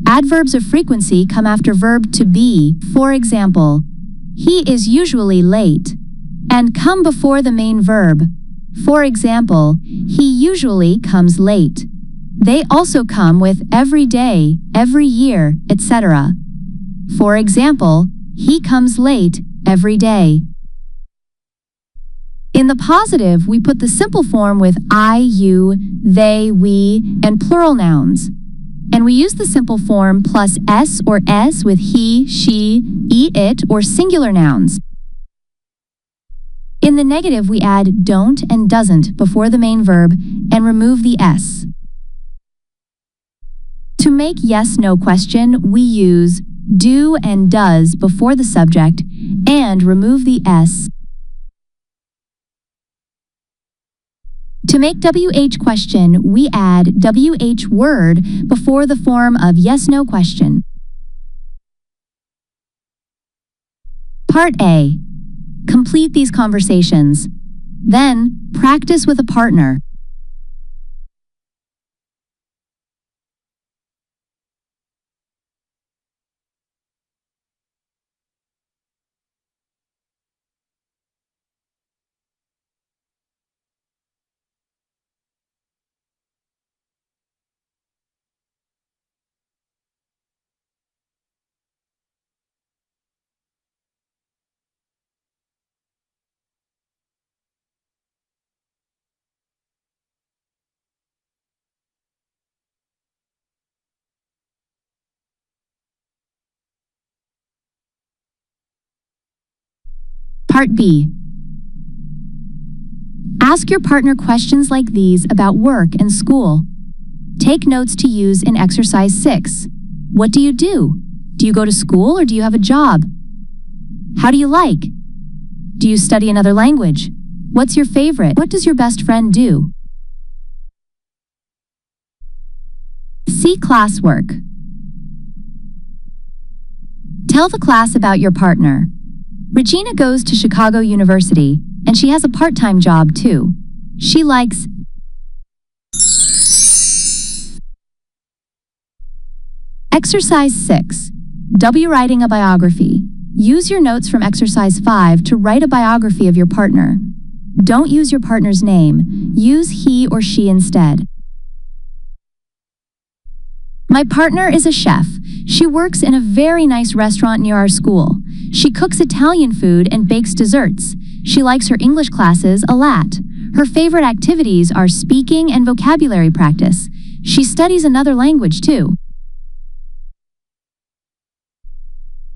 Adverbs of frequency come after verb to be. For example, he is usually late, and come before the main verb. For example, he usually comes late. They also come with every day, every year, etc. For example, he comes late every day. In the positive, we put the simple form with I, you, they, we, and plural nouns. And we use the simple form plus s or s with he, she, it, or singular nouns. In the negative, we add don't and doesn't before the main verb and remove the s. To make yes-no question, we use do and does before the subject and remove the s. To make WH question, we add WH word before the form of yes-no question. Part A. Complete these conversations. Then, practice with a partner. Part B. Ask your partner questions like these about work and school. Take notes to use in exercise 6. What do you do? Do you go to school or do you have a job? How do you like? Do you study another language? What's your favorite? What does your best friend do? See classwork. Tell the class about your partner. Regina goes to Chicago University, and she has a part-time job too. She likes Exercise 6. W writing a biography. Use your notes from Exercise 5 to write a biography of your partner. Don't use your partner's name. Use he or she instead. My partner is a chef. She works in a very nice restaurant near our school. She cooks Italian food and bakes desserts. She likes her English classes a lot. Her favorite activities are speaking and vocabulary practice. She studies another language too.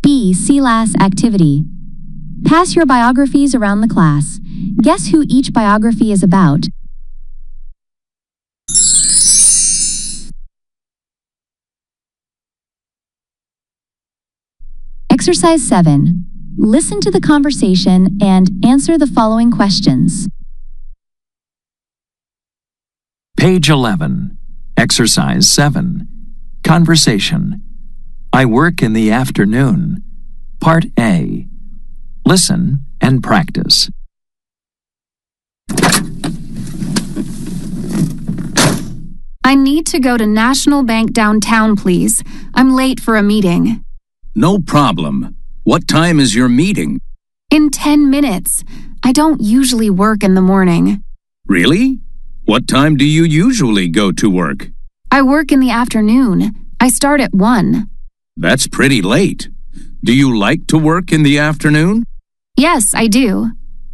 B. See last activity. Pass your biographies around the class. Guess who each biography is about. Exercise 7. Listen to the conversation and answer the following questions. Page 11. Exercise 7. Conversation. I work in the afternoon. Part A. Listen and practice. I need to go to National Bank downtown, please. I'm late for a meeting. No problem. What time is your meeting? In 10 minutes. I don't usually work in the morning. Really? What time do you usually go to work? I work in the afternoon. I start at 1. That's pretty late. Do you like to work in the afternoon? Yes, I do.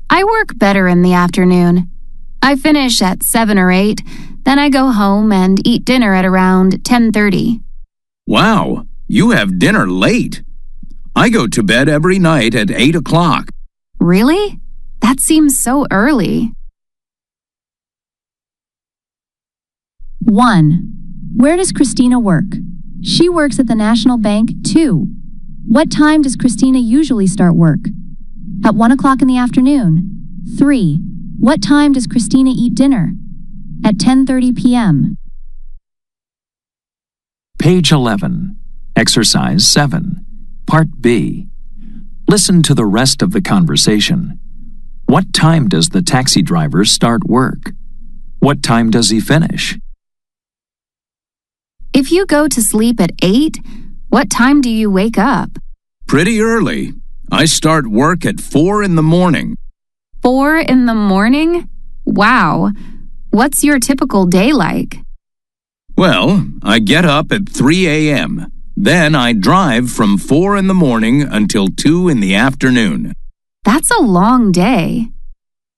I work better in the afternoon. I finish at 7 or 8, then I go home and eat dinner at around 10:30. Wow, you have dinner late. I go to bed every night at 8 o'clock. Really? That seems so early. 1. Where does Christina work? She works at the National Bank, too. What time does Christina usually start work? At 1 o'clock in the afternoon. 3. What time does Christina eat dinner? At 10:30 p.m. Page 11. Exercise 7. Part B. Listen to the rest of the conversation. What time does the taxi driver start work? What time does he finish? If you go to sleep at 8, what time do you wake up? Pretty early. I start work at 4 in the morning. 4 in the morning? Wow. What's your typical day like? Well, I get up at 3 a.m. Then I drive from 4 in the morning until 2 in the afternoon. That's a long day.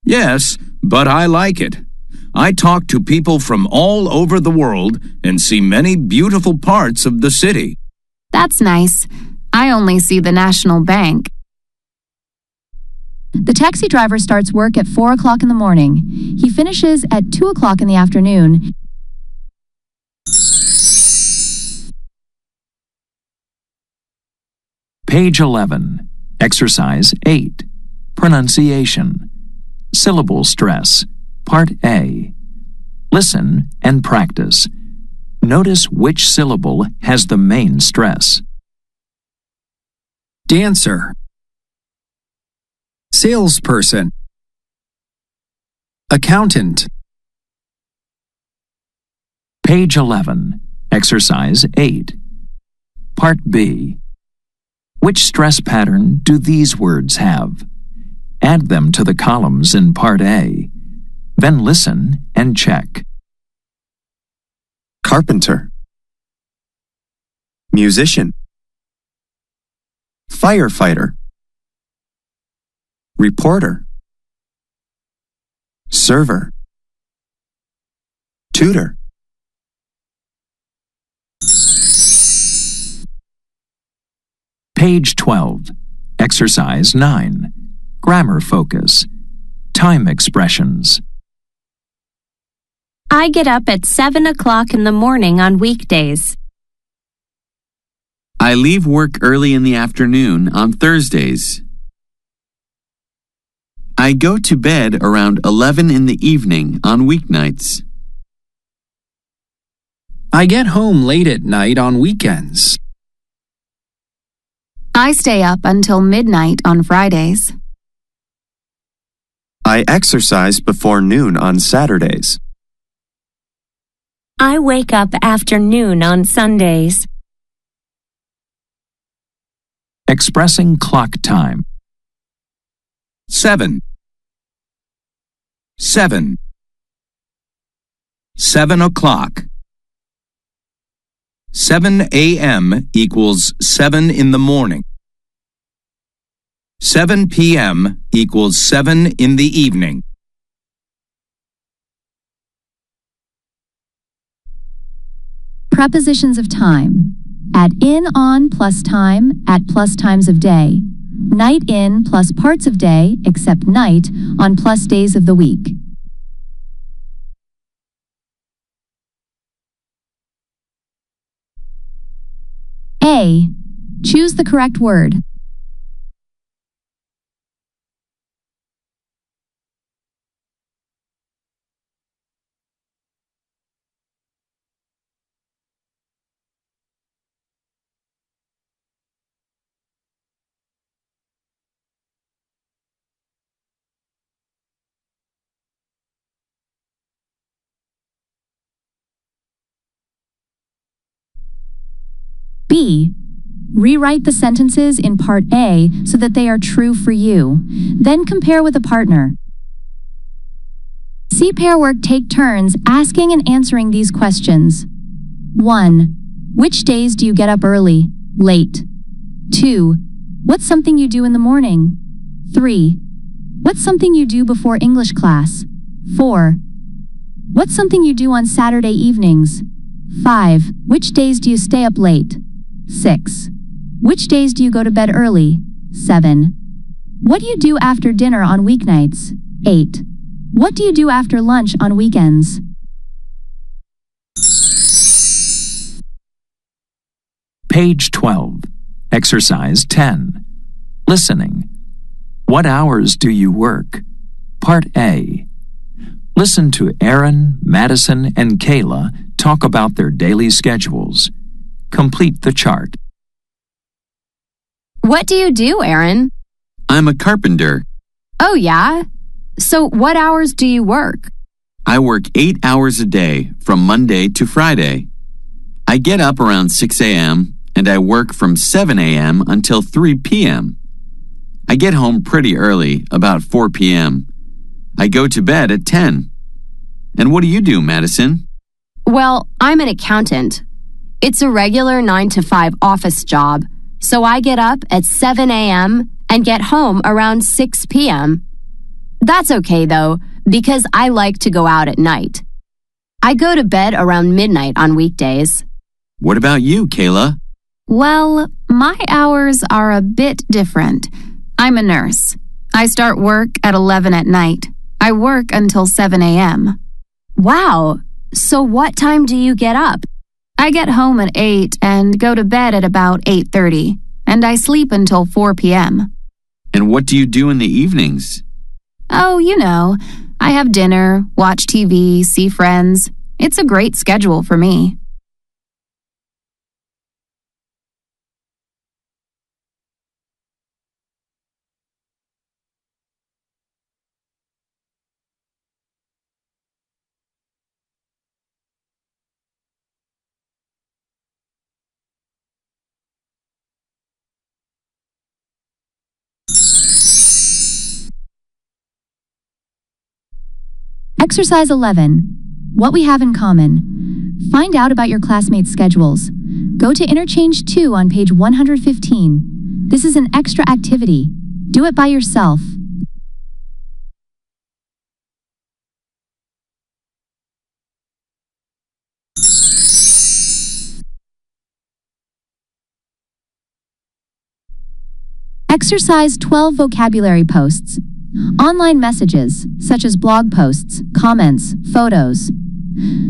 Yes, but I like it. I talk to people from all over the world and see many beautiful parts of the city. That's nice. I only see the National Bank. The taxi driver starts work at 4 o'clock in the morning. He finishes at 2 o'clock in the afternoon. Page 11. Exercise 8. Pronunciation. Syllable stress. Part A. Listen and practice. Notice which syllable has the main stress. Dancer, salesperson, accountant. Page 11. Exercise 8. Part B. Which stress pattern do these words have? Add them to the columns in Part A. Then listen and check. Carpenter, musician, firefighter, reporter, server, tutor. Page 12. Exercise 9. Grammar focus. Time expressions. I get up at 7 o'clock in the morning on weekdays. I leave work early in the afternoon on Thursdays. I go to bed around 11 in the evening on weeknights. I get home late at night on weekends. I stay up until midnight on Fridays. I exercise before noon on Saturdays. I wake up after noon on Sundays. Expressing clock time. 7. 7. 7 o'clock. 7 a.m. equals 7 in the morning. 7 p.m. equals 7 in the evening. Prepositions of time. Add in, on plus time at plus times of day. Night in plus parts of day except night on plus days of the week. A. Choose the correct word. B. Rewrite the sentences in Part A so that they are true for you. Then compare with a partner. See pair work take turns asking and answering these questions. 1. Which days do you get up early, late? 2. What's something you do in the morning? 3. What's something you do before English class? 4. What's something you do on Saturday evenings? 5. Which days do you stay up late? 6. Which days do you go to bed early? 7. What do you do after dinner on weeknights? 8. What do you do after lunch on weekends? Page 12. Exercise 10. Listening. What hours do you work? Part A. Listen to Aaron, Madison, and Kayla talk about their daily schedules. Complete the chart. What do you do, Aaron? I'm a carpenter. Oh, yeah? So what hours do you work? I work 8 hours a day from Monday to Friday. I get up around 6 a.m. and I work from 7 a.m. until 3 p.m. I get home pretty early, about 4 p.m. I go to bed at 10. And what do you do, Madison? Well, I'm an accountant. It's a regular 9 to 5 office job, so I get up at 7 a.m. and get home around 6 p.m. That's okay, though, because I like to go out at night. I go to bed around midnight on weekdays. What about you, Kayla? Well, my hours are a bit different. I'm a nurse. I start work at 11 at night. I work until 7 a.m. Wow, so what time do you get up? I get home at 8 and go to bed at about 8:30, and I sleep until 4 p.m. And what do you do in the evenings? Oh, you know, I have dinner, watch TV, see friends. It's a great schedule for me. Exercise 11. What we have in common. Find out about your classmates' schedules. Go to interchange 2 on page 115. This is an extra activity. Do it by yourself. Exercise 12 vocabulary posts. Online messages, such as blog posts, comments, photos.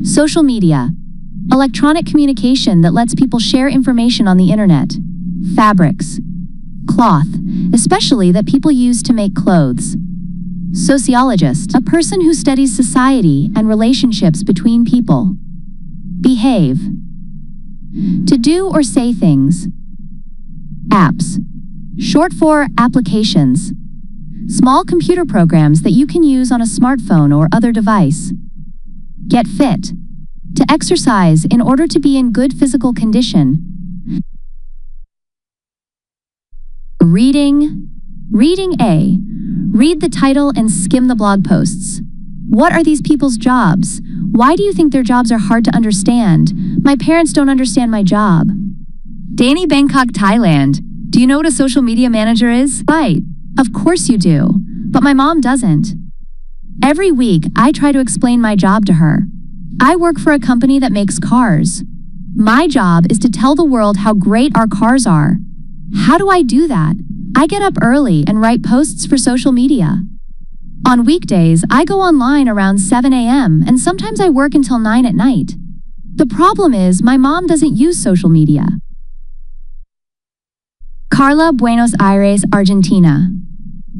Social media. Electronic communication that lets people share information on the internet. Fabrics. Cloth, especially that people use to make clothes. Sociologist, a person who studies society and relationships between people. Behave. To do or say things. Apps. Short for applications. Small computer programs that you can use on a smartphone or other device. Get fit. To exercise in order to be in good physical condition. Reading. Reading A. Read the title and skim the blog posts. What are these people's jobs? Why do you think their jobs are hard to understand? My parents don't understand my job. Danny, Bangkok, Thailand. Do you know what a social media manager is? Right. Of course you do, but my mom doesn't. Every week, I try to explain my job to her. I work for a company that makes cars. My job is to tell the world how great our cars are. How do I do that? I get up early and write posts for social media. On weekdays, I go online around 7 a.m. and sometimes I work until 9 at night. The problem is my mom doesn't use social media. Carla, Buenos Aires, Argentina.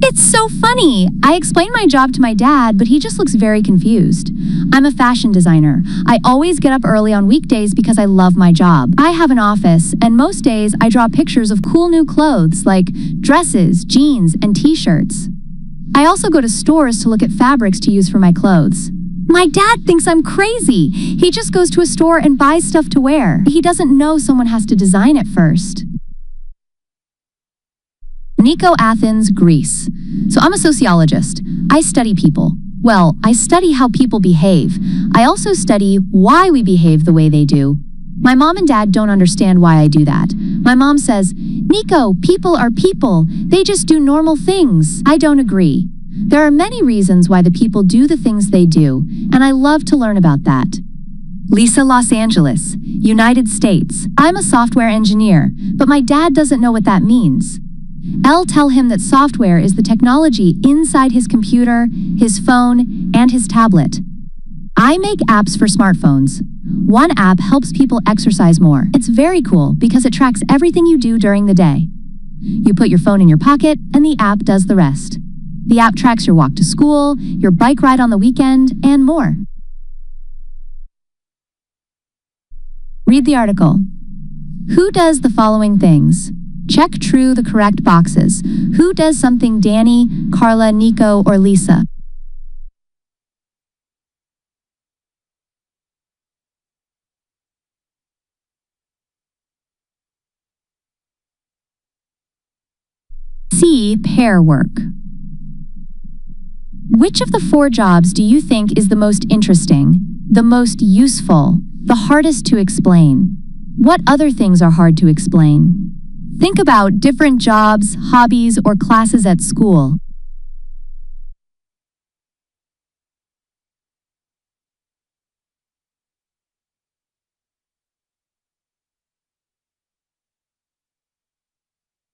It's so funny! I explained my job to my dad, but he just looks very confused. I'm a fashion designer. I always get up early on weekdays because I love my job. I have an office, and most days I draw pictures of cool new clothes like dresses, jeans, and t-shirts. I also go to stores to look at fabrics to use for my clothes. My dad thinks I'm crazy. He just goes to a store and buys stuff to wear. He doesn't know someone has to design it first. Nico, Athens, Greece. So I'm a sociologist. I study people. Well, I study how people behave. I also study why we behave the way they do. My mom and dad don't understand why I do that. My mom says, Nico, people are people. They just do normal things. I don't agree. There are many reasons why the people do the things they do, and I love to learn about that. Lisa, Los Angeles, United States. I'm a software engineer, but my dad doesn't know what that means. I'll tell him that software is the technology inside his computer, his phone, and his tablet. I make apps for smartphones. One app helps people exercise more. It's very cool because it tracks everything you do during the day. You put your phone in your pocket, and the app does the rest. The app tracks your walk to school, your bike ride on the weekend, and more. Read the article. Who does the following things? Check true the correct boxes. Who does something Danny, Carla, Nico, or Lisa? C. Pair work. Which of the four jobs do you think is the most interesting, the most useful, the hardest to explain? What other things are hard to explain? Think about different jobs, hobbies, or classes at school.